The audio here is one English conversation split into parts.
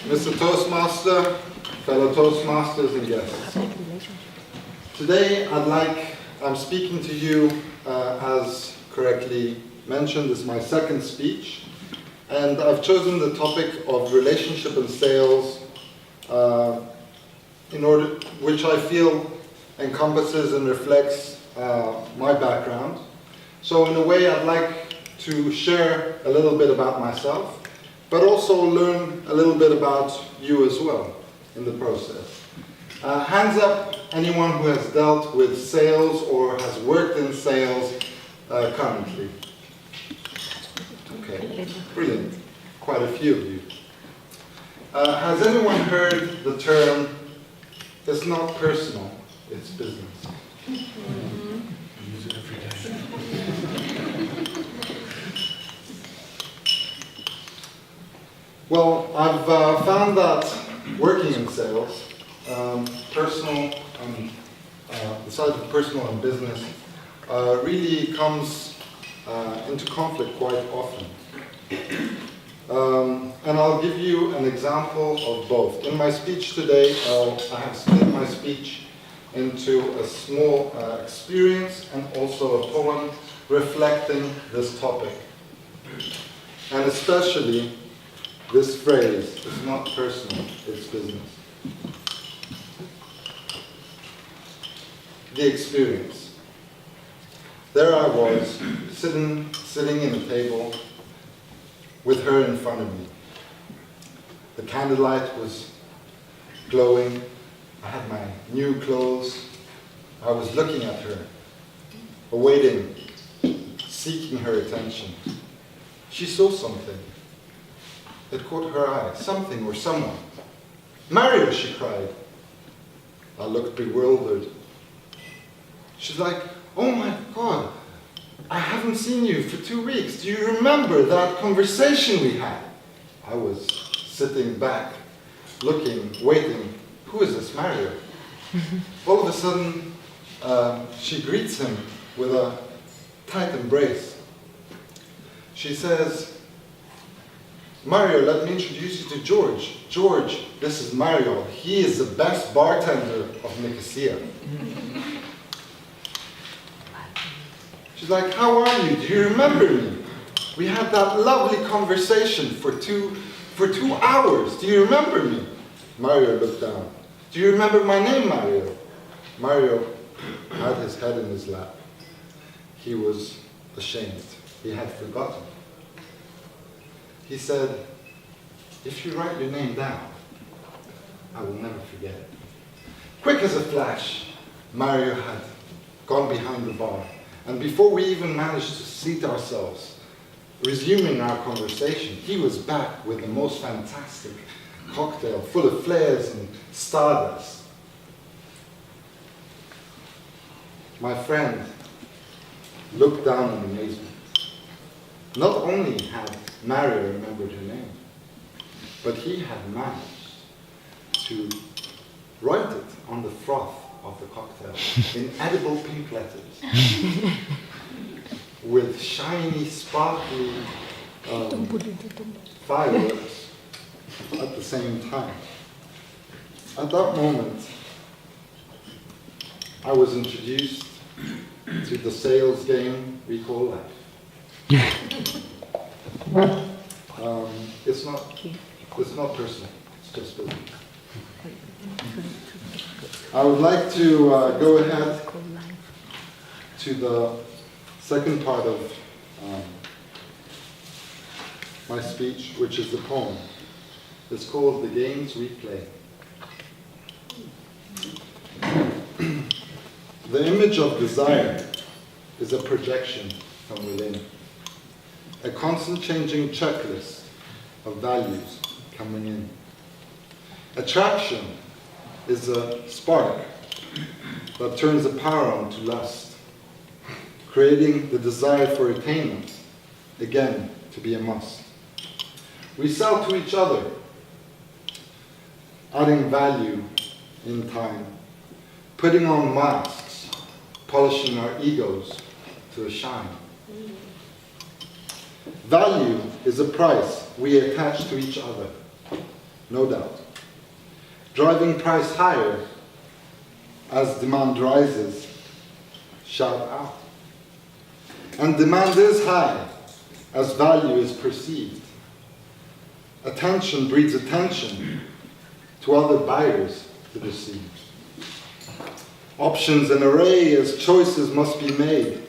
Mr. Toastmaster, fellow Toastmasters and guests. Today I'm speaking to you, as correctly mentioned, this is my second speech, and I've chosen the topic of relationship and sales which I feel encompasses and reflects my background. So in a way I'd like to share a little bit about myself, but also learn a little bit about you as well in the process. Hands up anyone who has dealt with sales or has worked in sales currently. Okay, brilliant. Quite a few of you. Has anyone heard the term, it's not personal, it's business? Use it every day. Well, I've found that working in sales, the side of personal and business, really comes into conflict quite often. And I'll give you an example of both. In my speech today, I have split my speech into a small experience and also a poem reflecting this topic. And especially this phrase, it's not personal, it's business. The experience. There I was, sitting in a table with her in front of me. The candlelight was glowing. I had my new clothes. I was looking at her, awaiting, seeking her attention. She saw something. It caught her eye, something or someone. "Mario," she cried. I looked bewildered. She's like, "Oh my God, I haven't seen you for 2 weeks. Do you remember that conversation we had?" I was sitting back, looking, waiting. Who is this Mario? All of a sudden, she greets him with a tight embrace. She says, "Mario, let me introduce you to George. George, this is Mario. He is the best bartender of Nicosia." She's like, "How are you? Do you remember me? We had that lovely conversation for two hours. Do you remember me?" Mario looked down. "Do you remember my name, Mario?" Mario had his head in his lap. He was ashamed. He had forgotten. He said, "If you write your name down, I will never forget it." Quick as a flash, Mario had gone behind the bar. And before we even managed to seat ourselves, resuming our conversation, he was back with the most fantastic cocktail, full of flares and stardust. My friend looked down in amazement. Not only had Mario remembered her name, but he had managed to write it on the froth of the cocktail in edible pink letters with shiny, sparkly fireworks at the same time. At that moment, I was introduced to the sales game we call life. It's not personal, it's just business. I would like to go ahead to the second part of my speech, which is the poem. It's called "The Games We Play." The image of desire is a projection from within, a constant changing checklist of values coming in. Attraction is a spark that turns the power on to lust, creating the desire for attainment, again, to be a must. We sell to each other, adding value in time, putting on masks, polishing our egos to a shine. Value is a price we attach to each other, no doubt. Driving price higher as demand rises, shout out. And demand is high as value is perceived. Attention breeds attention to other buyers to deceive. Options an array as choices must be made.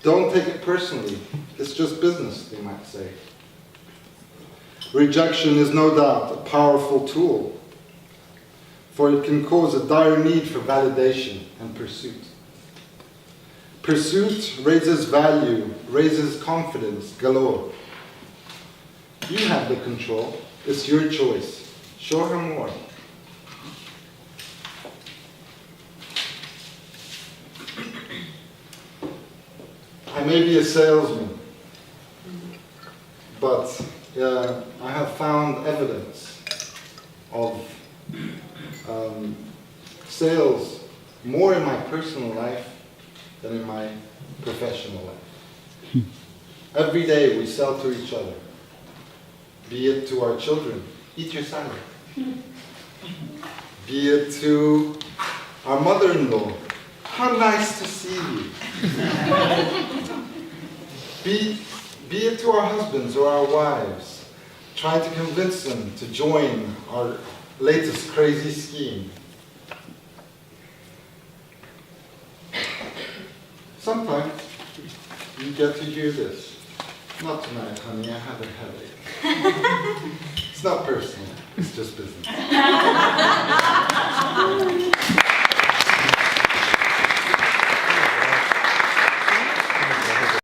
Don't take it personally, it's just business, they might say. Rejection is no doubt a powerful tool, for it can cause a dire need for validation and pursuit. Pursuit raises value, raises confidence galore. You have the control, it's your choice. Show her more. I may be a salesman, but I have found evidence of sales more in my personal life than in my professional life. Every day we sell to each other, be it to our children, eat your salad, be it to our mother-in-law, how nice to see you. Be it to our husbands or our wives, trying to convince them to join our latest crazy scheme. Sometimes you get to hear this. Not tonight, honey, I have a headache. It's not personal, it's just business.